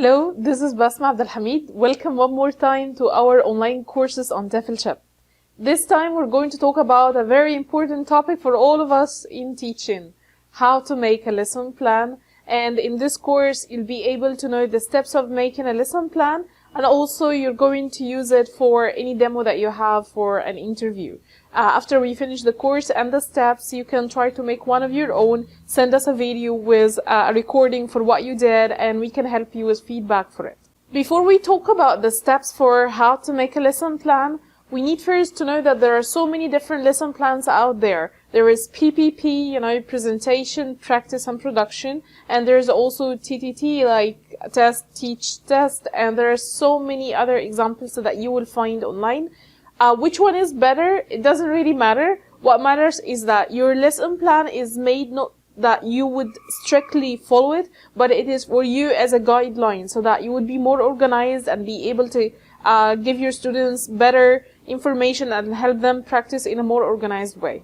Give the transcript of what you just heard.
Hello, this is Basma Abd ELhamied. Welcome one more time to our online courses on TEFLship. This time we're going to talk about a very important topic for all of us in teaching, how to make a lesson plan. And in this course, you'll be able to know the steps of making a lesson plan, and also you're going to use it for any demo that you have for an interview. After we finish the course and the steps, you can try to make one of your own, send us a video with a recording for what you did, and we can help you with feedback for it. Before we talk about the steps for how to make a lesson plan, we need first to know that there are so many different lesson plans out there. There is PPP, presentation, practice, and production. And there's also TTT, like test, teach, test. And there are so many other examples that you will find online. Which one is better? It doesn't really matter. What matters is that your lesson plan is made not that you would strictly follow it, but it is for you as a guideline so that you would be more organized and be able to give your students better information and help them practice in a more organized way.